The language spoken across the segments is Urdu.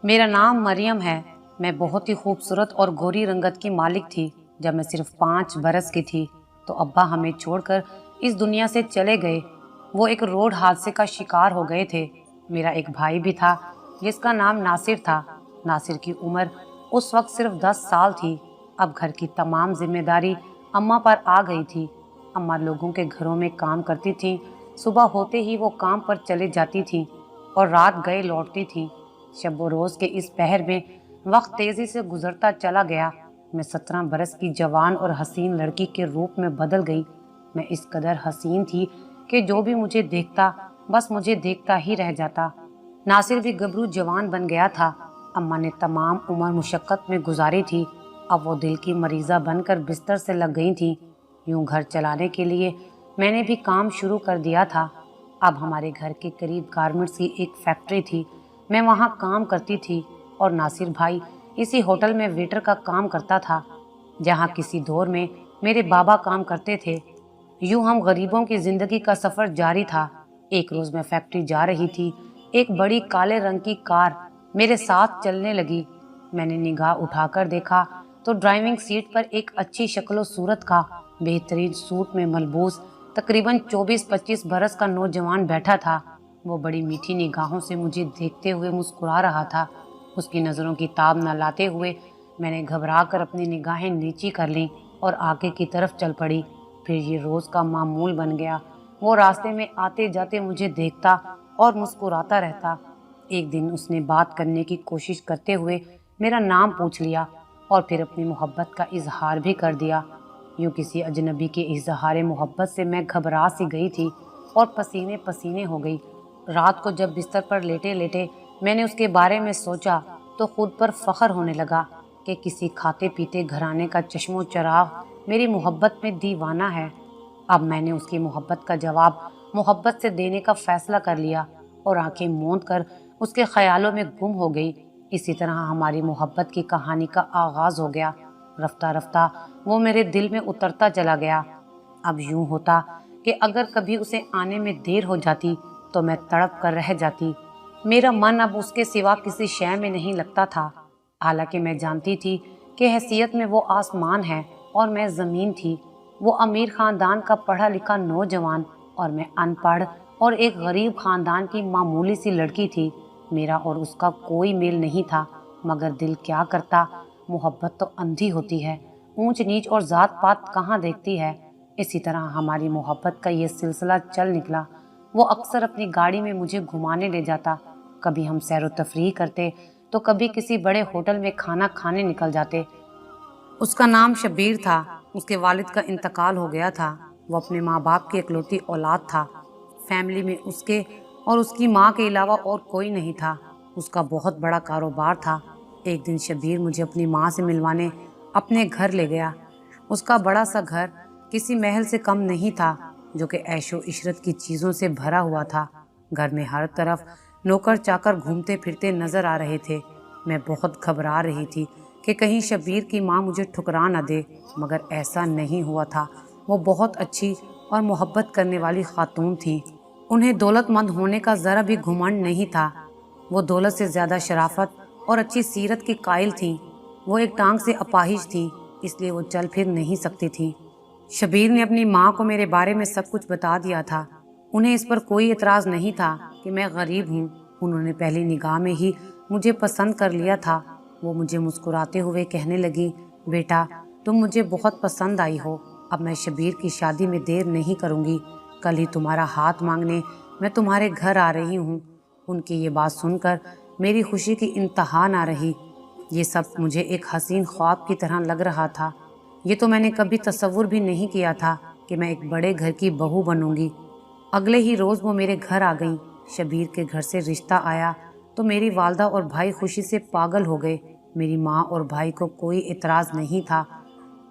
میرا نام مریم ہے۔ میں بہت ہی خوبصورت اور گوری رنگت کی مالک تھی۔ جب میں صرف 5 برس کی تھی تو ابا ہمیں چھوڑ کر اس دنیا سے چلے گئے۔ وہ ایک روڈ حادثے کا شکار ہو گئے تھے۔ میرا ایک بھائی بھی تھا جس کا نام ناصر تھا۔ ناصر کی عمر اس وقت صرف 10 سال تھی۔ اب گھر کی تمام ذمہ داری اماں پر آ گئی تھی۔ اماں لوگوں کے گھروں میں کام کرتی تھیں۔ صبح ہوتے ہی وہ کام پر چلے جاتی تھیں اور رات گئے لوٹتی تھیں۔ شب و روز کے اس پہر میں وقت تیزی سے گزرتا چلا گیا۔ میں 17 برس کی جوان اور حسین لڑکی کے روپ میں بدل گئی۔ میں اس قدر حسین تھی کہ جو بھی مجھے دیکھتا بس مجھے دیکھتا ہی رہ جاتا۔ ناصر بھی گبرو جوان بن گیا تھا۔ اماں نے تمام عمر مشقت میں گزاری تھی۔ اب وہ دل کی مریضہ بن کر بستر سے لگ گئی تھیں۔ یوں گھر چلانے کے لیے میں نے بھی کام شروع کر دیا تھا۔ اب ہمارے گھر کے قریب گارمنٹس کی ایک فیکٹری تھی۔ میں وہاں کام کرتی تھی اور ناصر بھائی اسی ہوٹل میں ویٹر کا کام کرتا تھا جہاں کسی دور میں میرے بابا کام کرتے تھے۔ یوں ہم غریبوں کی زندگی کا سفر جاری تھا۔ ایک روز میں فیکٹری جا رہی تھی۔ ایک بڑی کالے رنگ کی کار میرے ساتھ چلنے لگی۔ میں نے نگاہ اٹھا کر دیکھا تو ڈرائیونگ سیٹ پر ایک اچھی شکل و صورت کا بہترین سوٹ میں ملبوس تقریباً 24-25 برس کا نوجوان بیٹھا تھا۔ وہ بڑی میٹھی نگاہوں سے مجھے دیکھتے ہوئے مسکرا رہا تھا۔ اس کی نظروں کی تاب نہ لاتے ہوئے میں نے گھبرا کر اپنی نگاہیں نیچی کر لیں اور آگے کی طرف چل پڑی۔ پھر یہ روز کا معمول بن گیا۔ وہ راستے میں آتے جاتے مجھے دیکھتا اور مسکراتا رہتا۔ ایک دن اس نے بات کرنے کی کوشش کرتے ہوئے میرا نام پوچھ لیا اور پھر اپنی محبت کا اظہار بھی کر دیا۔ یوں کسی اجنبی کے اظہار محبت سے میں گھبرا سی گئی تھی اور پسینے پسینے ہو گئی۔ رات کو جب بستر پر لیٹے لیٹے میں نے اس کے بارے میں سوچا تو خود پر فخر ہونے لگا کہ کسی کھاتے پیتے گھرانے کا چشم و چراغ میری محبت میں دیوانہ ہے۔ اب میں نے اس کی محبت کا جواب محبت سے دینے کا فیصلہ کر لیا اور آنکھیں موند کر اس کے خیالوں میں گم ہو گئی۔ اسی طرح ہماری محبت کی کہانی کا آغاز ہو گیا۔ رفتہ رفتہ وہ میرے دل میں اترتا چلا گیا۔ اب یوں ہوتا کہ اگر کبھی اسے آنے میں دیر ہو جاتی تو میں تڑپ کر رہ جاتی۔ میرا من اب اس کے سوا کسی شے میں نہیں لگتا تھا۔ حالانکہ میں جانتی تھی کہ حیثیت میں وہ آسمان ہے اور میں زمین تھی۔ وہ امیر خاندان کا پڑھا لکھا نوجوان اور میں ان پڑھ اور ایک غریب خاندان کی معمولی سی لڑکی تھی۔ میرا اور اس کا کوئی میل نہیں تھا، مگر دل کیا کرتا، محبت تو اندھی ہوتی ہے، اونچ نیچ اور ذات پات کہاں دیکھتی ہے۔ اسی طرح ہماری محبت کا یہ سلسلہ چل نکلا۔ وہ اکثر اپنی گاڑی میں مجھے گھمانے لے جاتا۔ کبھی ہم سیر و تفریح کرتے تو کبھی کسی بڑے ہوٹل میں کھانا کھانے نکل جاتے۔ اس کا نام شبیر تھا۔ اس کے والد کا انتقال ہو گیا تھا۔ وہ اپنے ماں باپ کی اکلوتی اولاد تھا۔ فیملی میں اس کے اور اس کی ماں کے علاوہ اور کوئی نہیں تھا۔ اس کا بہت بڑا کاروبار تھا۔ ایک دن شبیر مجھے اپنی ماں سے ملوانے اپنے گھر لے گیا۔ اس کا بڑا سا گھر کسی محل سے کم نہیں تھا، جو کہ عیش و عشرت کی چیزوں سے بھرا ہوا تھا۔ گھر میں ہر طرف نوکر چاکر گھومتے پھرتے نظر آ رہے تھے۔ میں بہت گھبرا رہی تھی کہ کہیں شبیر کی ماں مجھے ٹھکرا نہ دے، مگر ایسا نہیں ہوا تھا۔ وہ بہت اچھی اور محبت کرنے والی خاتون تھی۔ انہیں دولت مند ہونے کا ذرا بھی گھمنڈ نہیں تھا۔ وہ دولت سے زیادہ شرافت اور اچھی سیرت کی قائل تھیں۔ وہ ایک ٹانگ سے اپاہج تھیں، اس لیے وہ چل پھر نہیں سکتی تھیں۔ شبیر نے اپنی ماں کو میرے بارے میں سب کچھ بتا دیا تھا۔ انہیں اس پر کوئی اعتراض نہیں تھا کہ میں غریب ہوں۔ انہوں نے پہلی نگاہ میں ہی مجھے پسند کر لیا تھا۔ وہ مجھے مسکراتے ہوئے کہنے لگی، بیٹا تم مجھے بہت پسند آئی ہو۔ اب میں شبیر کی شادی میں دیر نہیں کروں گی۔ کل ہی تمہارا ہاتھ مانگنے میں تمہارے گھر آ رہی ہوں۔ ان کی یہ بات سن کر میری خوشی کی انتہا نہ رہی۔ یہ سب مجھے ایک حسین خواب کی طرح لگ رہا تھا۔ یہ تو میں نے کبھی تصور بھی نہیں کیا تھا کہ میں ایک بڑے گھر کی بہو بنوں گی۔ اگلے ہی روز وہ میرے گھر آ گئیں۔ شبیر کے گھر سے رشتہ آیا تو میری والدہ اور بھائی خوشی سے پاگل ہو گئے۔ میری ماں اور بھائی کو کوئی اعتراض نہیں تھا۔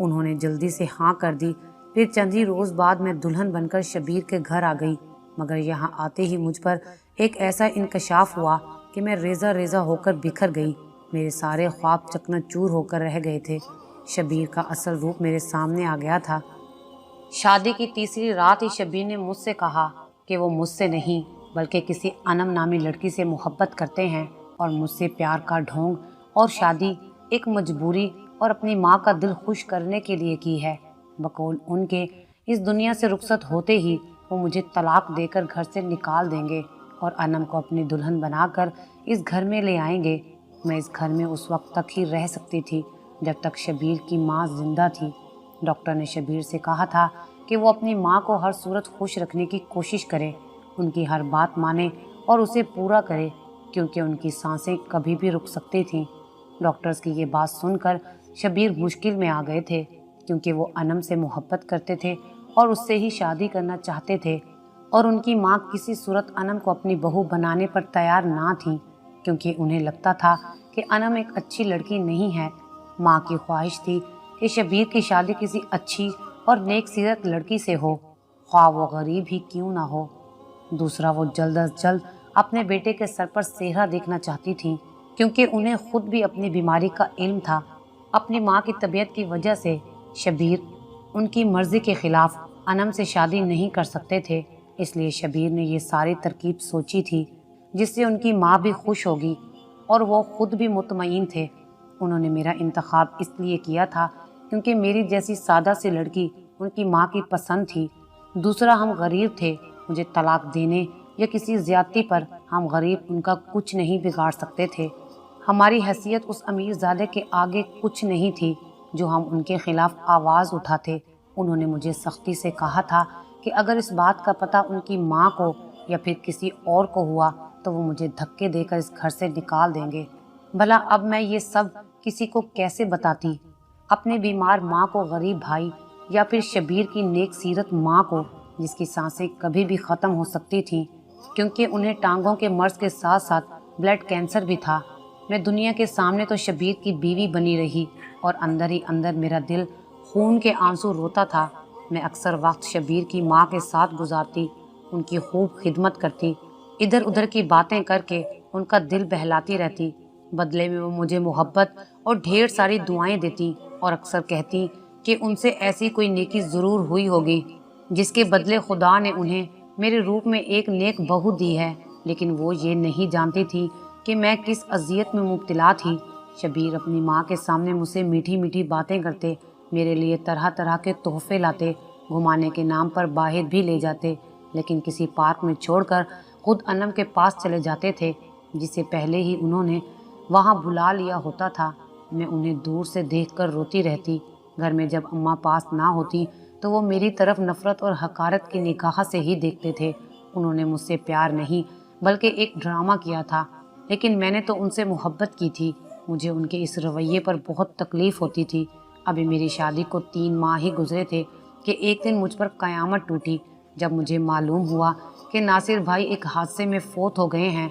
انہوں نے جلدی سے ہاں کر دی۔ پھر چند ہی روز بعد میں دلہن بن کر شبیر کے گھر آ گئی، مگر یہاں آتے ہی مجھ پر ایک ایسا انکشاف ہوا کہ میں ریزہ ریزہ ہو کر بکھر گئی۔ میرے سارے خواب چکنا چور ہو کر رہ گئے تھے۔ شبیر کا اصل روپ میرے سامنے آ گیا تھا۔ شادی کی تیسری رات ہی شبیر نے مجھ سے کہا کہ وہ مجھ سے نہیں بلکہ کسی انم نامی لڑکی سے محبت کرتے ہیں۔ اور مجھ سے پیار کا ڈھونگ اور شادی ایک مجبوری اور اپنی ماں کا دل خوش کرنے کے لیے کی ہے۔ بقول ان کے اس دنیا سے رخصت ہوتے ہی وہ مجھے طلاق دے کر گھر سے نکال دیں گے اور انم کو اپنی دلہن بنا کر اس گھر میں لے آئیں گے۔ میں اس گھر میں اس وقت تک ہی رہ سکتی تھی جب تک شبیر کی ماں زندہ تھی۔ ڈاکٹر نے شبیر سے کہا تھا کہ وہ اپنی ماں کو ہر صورت خوش رکھنے کی کوشش کرے، ان کی ہر بات مانے اور اسے پورا کرے، کیونکہ ان کی سانسیں کبھی بھی رک سکتی تھیں۔ ڈاکٹرز کی یہ بات سن کر شبیر مشکل میں آ گئے تھے، کیونکہ وہ انم سے محبت کرتے تھے اور اس سے ہی شادی کرنا چاہتے تھے، اور ان کی ماں کسی صورت انم کو اپنی بہو بنانے پر تیار نہ تھیں، کیونکہ انہیں لگتا تھا کہ انم ایک اچھی لڑکی نہیں ہے۔ ماں کی خواہش تھی کہ شبیر کی شادی کسی اچھی اور نیک سیرت لڑکی سے ہو، خواہ وہ غریب ہی کیوں نہ ہو۔ دوسرا، وہ جلد از جلد اپنے بیٹے کے سر پر سہرا دیکھنا چاہتی تھیں، کیونکہ انہیں خود بھی اپنی بیماری کا علم تھا۔ اپنی ماں کی طبیعت کی وجہ سے شبیر ان کی مرضی کے خلاف انم سے شادی نہیں کر سکتے تھے، اس لیے شبیر نے یہ ساری ترکیب سوچی تھی جس سے ان کی ماں بھی خوش ہوگی اور وہ خود بھی مطمئن تھے۔ انہوں نے میرا انتخاب اس لیے کیا تھا کیونکہ میری جیسی سادہ سی لڑکی ان کی ماں کی پسند تھی۔ دوسرا، ہم غریب تھے، مجھے طلاق دینے یا کسی زیادتی پر ہم غریب ان کا کچھ نہیں بگاڑ سکتے تھے۔ ہماری حیثیت اس امیر زادے کے آگے کچھ نہیں تھی جو ہم ان کے خلاف آواز اٹھاتے۔ انہوں نے مجھے سختی سے کہا تھا کہ اگر اس بات کا پتہ ان کی ماں کو یا پھر کسی اور کو ہوا تو وہ مجھے دھکے دے کر اس گھر سے نکال دیں گے۔ بھلا اب میں یہ سب کسی کو کیسے بتاتی؟ اپنی بیمار ماں کو، غریب بھائی، یا پھر شبیر کی نیک سیرت ماں کو جس کی سانسیں کبھی بھی ختم ہو سکتی تھیں، کیونکہ انہیں ٹانگوں کے مرض کے ساتھ ساتھ بلڈ کینسر بھی تھا۔ میں دنیا کے سامنے تو شبیر کی بیوی بنی رہی اور اندر ہی اندر میرا دل خون کے آنسو روتا تھا۔ میں اکثر وقت شبیر کی ماں کے ساتھ گزارتی، ان کی خوب خدمت کرتی، ادھر ادھر کی باتیں کر کے ان کا دل بہلاتی رہتی۔ بدلے میں وہ مجھے محبت اور ڈھیر ساری دعائیں دیتی اور اکثر کہتی کہ ان سے ایسی کوئی نیکی ضرور ہوئی ہوگی جس کے بدلے خدا نے انہیں میرے روپ میں ایک نیک بہو دی ہے، لیکن وہ یہ نہیں جانتی تھی کہ میں کس اذیت میں مبتلا تھی۔ شبیر اپنی ماں کے سامنے مجھ سے میٹھی میٹھی باتیں کرتے، میرے لیے طرح طرح کے تحفے لاتے، گھمانے کے نام پر باہر بھی لے جاتے، لیکن کسی پارک میں چھوڑ کر خود انم کے پاس چلے جاتے تھے جسے پہلے ہی انہوں نے وہاں بلا لیا ہوتا تھا۔ میں انہیں دور سے دیکھ کر روتی رہتی۔ گھر میں جب اماں پاس نہ ہوتی تو وہ میری طرف نفرت اور حقارت کی نگاہ سے ہی دیکھتے تھے۔ انہوں نے مجھ سے پیار نہیں بلکہ ایک ڈرامہ کیا تھا، لیکن میں نے تو ان سے محبت کی تھی۔ مجھے ان کے اس رویے پر بہت تکلیف ہوتی تھی۔ ابھی میری شادی کو 3 ماہ ہی گزرے تھے کہ ایک دن مجھ پر قیامت ٹوٹی جب مجھے معلوم ہوا کہ ناصر بھائی ایک حادثے میں فوت ہو گئے ہیں۔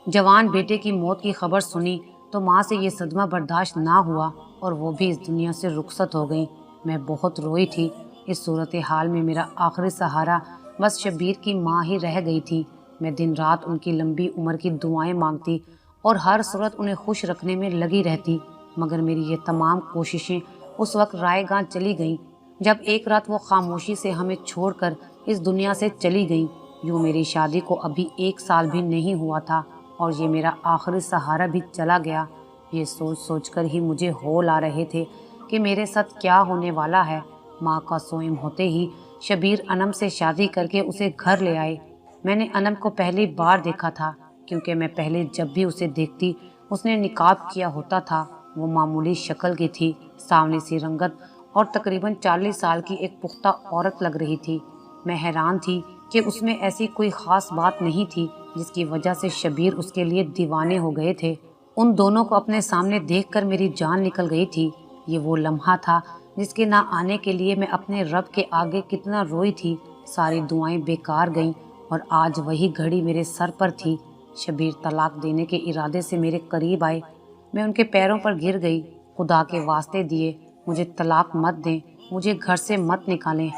جوان بیٹے کی موت کی خبر سنی تو ماں سے یہ صدمہ برداشت نہ ہوا اور وہ بھی اس دنیا سے رخصت ہو گئیں۔ میں بہت روئی تھی۔ اس صورتحال میں میرا آخری سہارا بس شبیر کی ماں ہی رہ گئی تھی۔ میں دن رات ان کی لمبی عمر کی دعائیں مانگتی اور ہر صورت انہیں خوش رکھنے میں لگی رہتی، مگر میری یہ تمام کوششیں اس وقت رائے گاں چلی گئیں جب ایک رات وہ خاموشی سے ہمیں چھوڑ کر اس دنیا سے چلی گئیں۔ یوں میری شادی کو ابھی 1 سال بھی نہیں ہوا تھا اور یہ میرا آخری سہارا بھی چلا گیا۔ یہ سوچ سوچ کر ہی مجھے ہول آ رہے تھے کہ میرے ساتھ کیا ہونے والا ہے۔ ماں کا سوئم ہوتے ہی شبیر انم سے شادی کر کے اسے گھر لے آئے۔ میں نے انم کو پہلی بار دیکھا تھا، کیونکہ میں پہلے جب بھی اسے دیکھتی اس نے نقاب کیا ہوتا تھا۔ وہ معمولی شکل کی تھی، سانولی سی رنگت اور تقریباً 40 سال کی ایک پختہ عورت لگ رہی تھی۔ میں حیران تھی کہ اس میں ایسی کوئی خاص بات نہیں تھی جس کی وجہ سے شبیر اس کے لیے دیوانے ہو گئے تھے۔ ان دونوں کو اپنے سامنے دیکھ کر میری جان نکل گئی تھی۔ یہ وہ لمحہ تھا جس کے نہ آنے کے لیے میں اپنے رب کے آگے کتنا روئی تھی۔ ساری دعائیں بیکار گئیں اور آج وہی گھڑی میرے سر پر تھی۔ شبیر طلاق دینے کے ارادے سے میرے قریب آئے۔ میں ان کے پیروں پر گر گئی۔ خدا کے واسطے دیے مجھے طلاق مت دیں، مجھے گھر سے مت نکالیں۔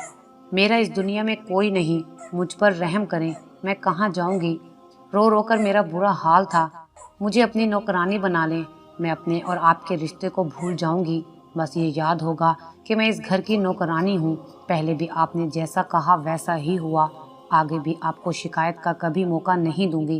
میرا اس دنیا میں کوئی نہیں، مجھ پر رحم کریں، میں کہاں جاؤں گی؟ رو رو کر میرا برا حال تھا۔ مجھے اپنی نوکرانی بنا لیں، میں اپنے اور آپ کے رشتے کو بھول جاؤں گی۔ بس یہ یاد ہوگا کہ میں اس گھر کی نوکرانی ہوں۔ پہلے بھی آپ نے جیسا کہا ویسا ہی ہوا، آگے بھی آپ کو شکایت کا کبھی موقع نہیں دوں گی۔